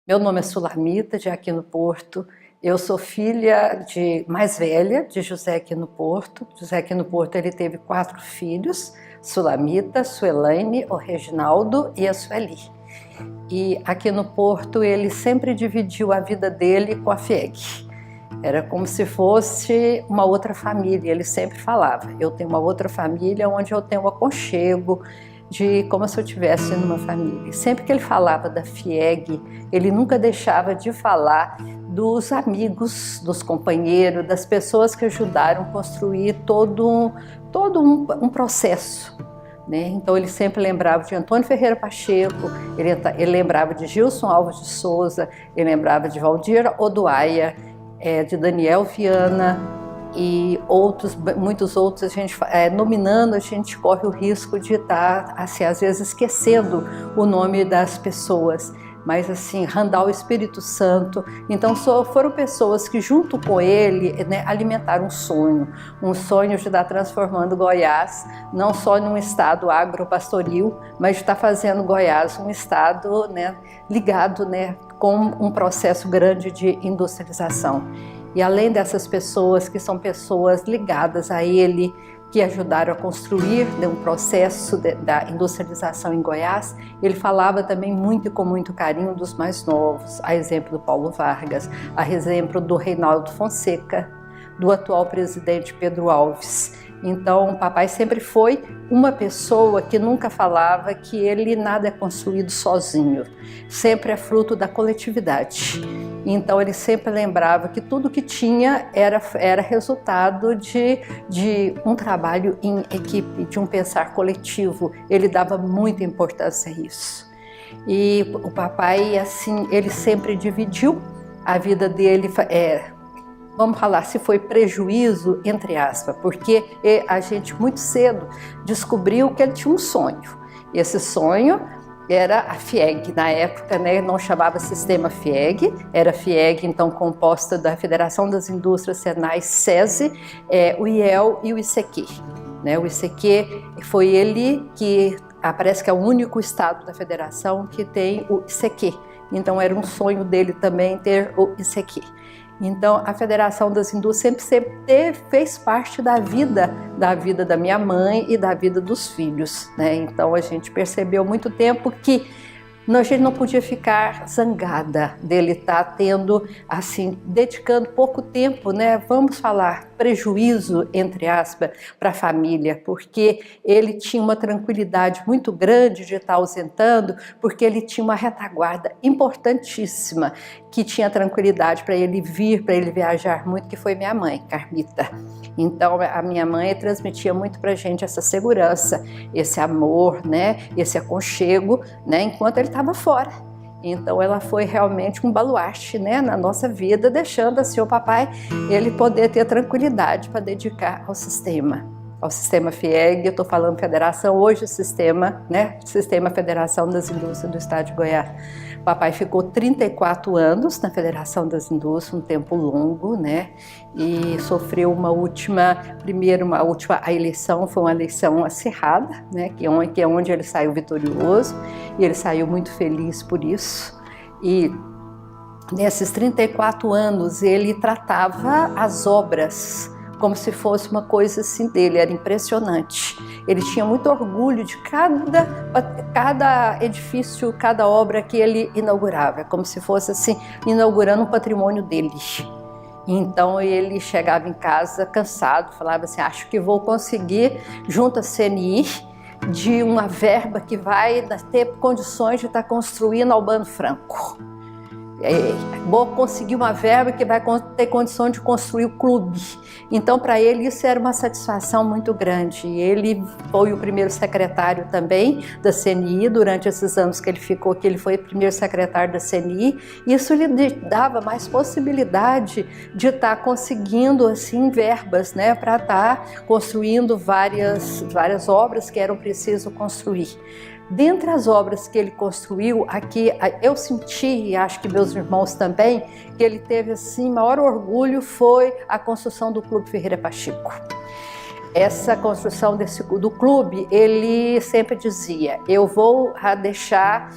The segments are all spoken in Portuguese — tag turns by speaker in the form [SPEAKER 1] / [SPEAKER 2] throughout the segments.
[SPEAKER 1] Meu nome é Sulamita, de Aquino Porto. Eu sou filha mais velha de José Aquino Porto. José Aquino Porto ele teve 4 filhos, Sulamita, Suelaine, o Reginaldo e a Sueli. E Aquino Porto ele sempre dividiu a vida dele com a FIEG. Era como se fosse uma outra família, ele sempre falava, eu tenho uma outra família onde eu tenho um aconchego, como se eu estivesse numa família. Sempre que ele falava da FIEG, ele nunca deixava de falar dos amigos, dos companheiros, das pessoas que ajudaram a construir todo um processo. Então ele sempre lembrava de Antônio Ferreira Pacheco, ele lembrava de Gilson Alves de Souza, ele lembrava de Valdir Oduaia, de Daniel Viana e muitos outros. A gente nominando, a gente corre o risco de estar assim, às vezes esquecendo o nome das pessoas, mas assim, Randall Espírito Santo. Então foram pessoas que junto com ele alimentaram um sonho de estar transformando Goiás não só num estado agropastoril, mas de estar fazendo Goiás um estado ligado com um processo grande de industrialização. E além dessas pessoas, que são pessoas ligadas a ele, que ajudaram a construir um processo da industrialização em Goiás, ele falava também muito e com muito carinho dos mais novos, a exemplo do Paulo Vargas, a exemplo do Reinaldo Fonseca, do atual presidente Pedro Alves. Então, o papai sempre foi uma pessoa que nunca falava que ele nada é construído sozinho, sempre é fruto da coletividade. Então, ele sempre lembrava que tudo que tinha era resultado de um trabalho em equipe, de um pensar coletivo. Ele dava muita importância a isso. E o papai, assim, ele sempre dividiu a vida dele, vamos falar se foi prejuízo, entre aspas, porque a gente muito cedo descobriu que ele tinha um sonho. E esse sonho era a FIEG, na época não chamava Sistema FIEG, era FIEG então composta da Federação das Indústrias Senai, SESI, o IEL e o ICQ. O ICQ foi ele que parece que é o único estado da federação que tem o ICQ, então era um sonho dele também ter o ICQ. Então, a Federação das Indústrias sempre fez parte da vida da minha mãe e da vida dos filhos. Então, a gente percebeu há muito tempo que a gente não podia ficar zangada dele estar tendo, assim, dedicando pouco tempo, vamos falar, prejuízo, entre aspas, para a família, porque ele tinha uma tranquilidade muito grande de estar ausentando, porque ele tinha uma retaguarda importantíssima, que tinha tranquilidade para ele vir, para ele viajar muito, que foi minha mãe, Carmita. Então, a minha mãe transmitia muito para a gente essa segurança, esse amor, esse aconchego, enquanto ele estava fora. Então, ela foi realmente um baluarte na nossa vida, deixando assim o papai ele poder ter tranquilidade para dedicar ao sistema FIEG. Eu estou falando federação, hoje sistema Federação das Indústrias do Estado de Goiás. O papai ficou 34 anos na Federação das Indústrias, um tempo longo, e sofreu a eleição foi uma eleição acirrada, que é onde ele saiu vitorioso, e ele saiu muito feliz por isso. E nesses 34 anos ele tratava as obras como se fosse uma coisa assim dele, era impressionante. Ele tinha muito orgulho de cada edifício, cada obra que ele inaugurava, como se fosse assim, inaugurando um patrimônio dele. Então ele chegava em casa cansado, falava assim, acho que vou conseguir, junto à CNI, de uma verba que vai ter condições de estar construindo Albano Franco. Vou conseguir uma verba que vai ter condição de construir o clube. Então, para ele, isso era uma satisfação muito grande. Ele foi o primeiro secretário também da CNI, durante esses anos que ele ficou, que ele foi o primeiro secretário da CNI. Isso lhe dava mais possibilidade de estar conseguindo assim, verbas, para estar construindo várias obras que eram preciso construir. Dentre as obras que ele construiu, aqui eu senti, e acho que meus irmãos também, que ele teve assim, maior orgulho foi a construção do Clube Ferreira Pacheco. Essa construção do clube, ele sempre dizia, eu vou deixar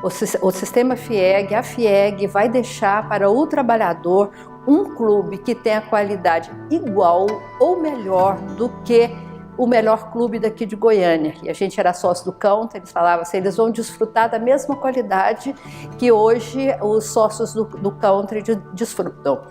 [SPEAKER 1] o sistema FIEG, a FIEG vai deixar para o trabalhador um clube que tenha qualidade igual ou melhor do que o melhor clube daqui de Goiânia. E a gente era sócio do Country, eles falavam assim, eles vão desfrutar da mesma qualidade que hoje os sócios do Country desfrutam.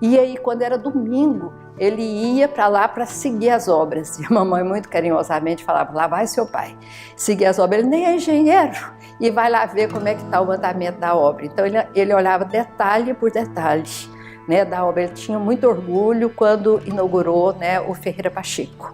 [SPEAKER 1] E aí, quando era domingo, ele ia para lá para seguir as obras. E a mamãe muito carinhosamente falava, lá vai seu pai seguir as obras. Ele nem é engenheiro e vai lá ver como é que está o andamento da obra. Então ele olhava detalhe por detalhe, né, da obra. Ele tinha muito orgulho quando inaugurou, né, o Ferreira Pacheco.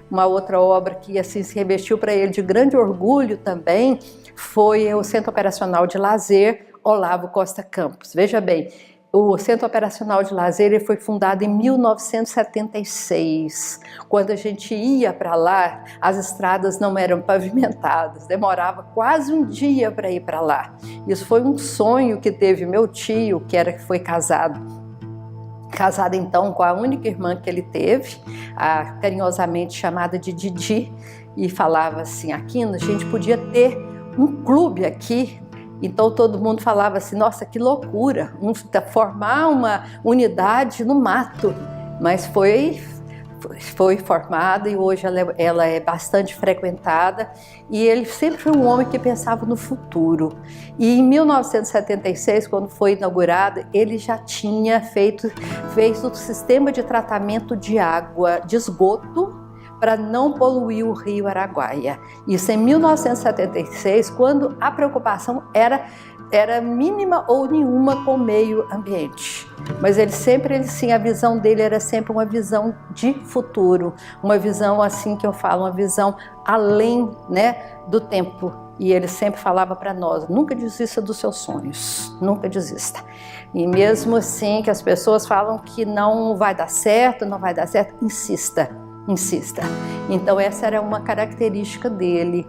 [SPEAKER 1] Uma outra obra que assim, se revestiu para ele de grande orgulho também foi o Centro Operacional de Lazer Olavo Costa Campos. Veja bem, o Centro Operacional de Lazer ele foi fundado em 1976. Quando a gente ia para lá, as estradas não eram pavimentadas, demorava quase um dia para ir para lá. Isso foi um sonho que teve meu tio, que foi casado então com a única irmã que ele teve, carinhosamente chamada de Didi, e falava assim, aqui a gente podia ter um clube aqui. Então todo mundo falava assim, nossa, que loucura, formar uma unidade no mato. Mas foi formada e hoje ela é bastante frequentada, e ele sempre foi um homem que pensava no futuro. E em 1976, quando foi inaugurada, ele já tinha feito o sistema de tratamento de água de esgoto para não poluir o rio Araguaia. Isso em 1976, quando a preocupação era mínima ou nenhuma com o meio ambiente. Mas a visão dele era sempre uma visão de futuro, uma visão assim que eu falo, uma visão além, né, do tempo. E ele sempre falava para nós, nunca desista dos seus sonhos, nunca desista. E mesmo assim que as pessoas falam que não vai dar certo, insista. Então essa era uma característica dele,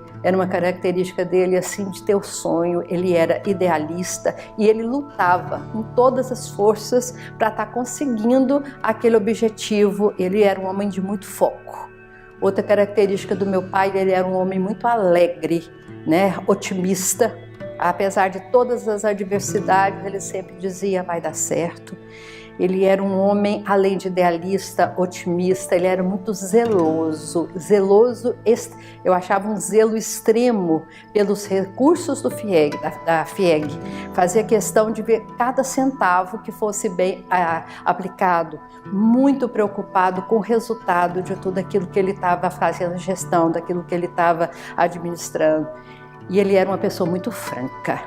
[SPEAKER 1] assim de ter o sonho. Ele era idealista e ele lutava com todas as forças para estar conseguindo aquele objetivo. Ele era um homem de muito foco. Outra característica do meu pai, ele era um homem muito alegre, né, otimista. Apesar de todas as adversidades, ele sempre dizia, vai dar certo. Ele era um homem, além de idealista, otimista, ele era muito zeloso, eu achava um zelo extremo pelos recursos do FIEG, da FIEG. Fazia questão de ver cada centavo que fosse bem aplicado, muito preocupado com o resultado de tudo aquilo que ele estava fazendo gestão, daquilo que ele estava administrando. E ele era uma pessoa muito franca,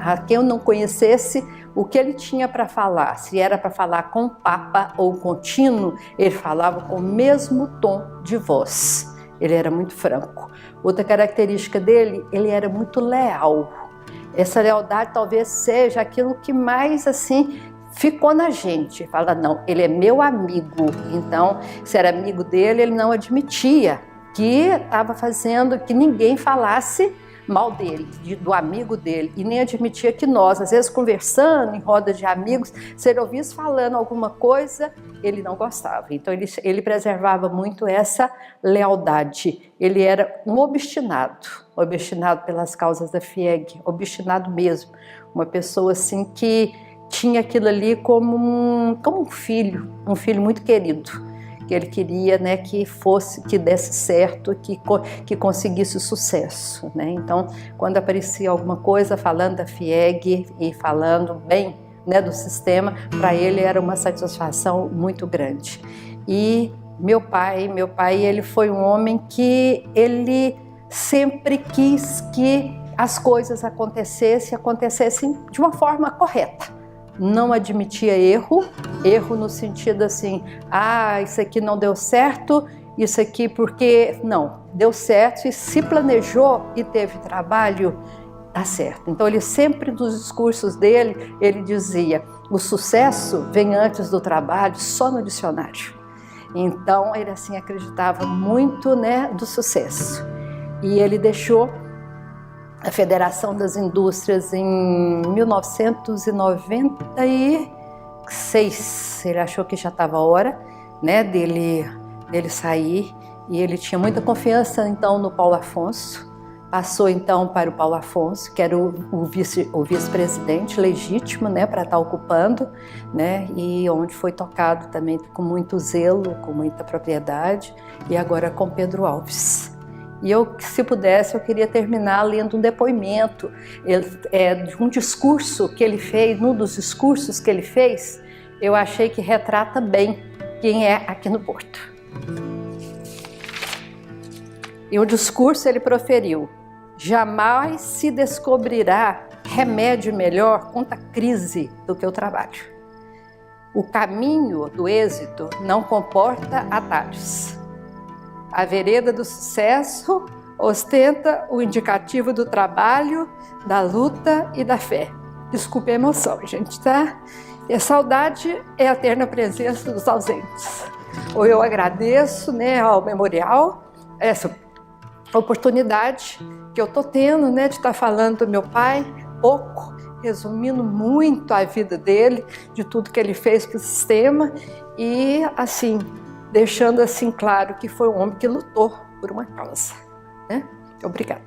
[SPEAKER 1] a quem eu não conhecesse, o que ele tinha para falar, se era para falar com papa ou contínuo, ele falava com o mesmo tom de voz. Ele era muito franco. Outra característica dele, ele era muito leal. Essa lealdade talvez seja aquilo que mais assim ficou na gente. Fala, não, ele é meu amigo. Então, se era amigo dele, ele não admitia que estava fazendo que ninguém falasse mal dele, do amigo dele, e nem admitia que nós, às vezes conversando em roda de amigos, se ele ouvisse falando alguma coisa, ele não gostava. Então ele preservava muito essa lealdade. Ele era um obstinado pelas causas da FIEG, obstinado mesmo, uma pessoa assim que tinha aquilo ali como um filho muito querido, que ele queria, né, que desse certo, que conseguisse sucesso, né? Então, quando aparecia alguma coisa falando da FIEG e falando bem, né, do sistema, para ele era uma satisfação muito grande. E meu pai, ele foi um homem que ele sempre quis que as coisas acontecessem de uma forma correta. Não admitia erro no sentido assim, isso aqui não deu certo, isso aqui porque não, deu certo, e se planejou e teve trabalho, dá certo. Então ele sempre, nos discursos dele, ele dizia, o sucesso vem antes do trabalho, só no dicionário. Então ele assim acreditava muito, né, do sucesso. E ele deixou a Federação das Indústrias em 1996, ele achou que já estava a hora, né, dele sair, e ele tinha muita confiança então no Paulo Afonso, Passou então para o Paulo Afonso, que era o vice-presidente legítimo, né, para estar ocupando, né, e onde foi tocado também com muito zelo, com muita propriedade, e agora com Pedro Alves. E eu, se pudesse, eu queria terminar lendo um depoimento de um discurso que ele fez, num dos discursos que ele fez, eu achei que retrata bem quem é aqui no Porto. E o discurso ele proferiu: jamais se descobrirá remédio melhor contra a crise do que o trabalho. O caminho do êxito não comporta atalhos. A vereda do sucesso ostenta o indicativo do trabalho, da luta e da fé. Desculpe a emoção, gente, tá? E a saudade é a eterna presença dos ausentes. Ou eu agradeço, né, ao memorial essa oportunidade que eu estou tendo, né, de estar falando do meu pai, pouco, resumindo muito a vida dele, de tudo que ele fez para o sistema e, assim, deixando assim claro que foi um homem que lutou por uma causa, né? Obrigada.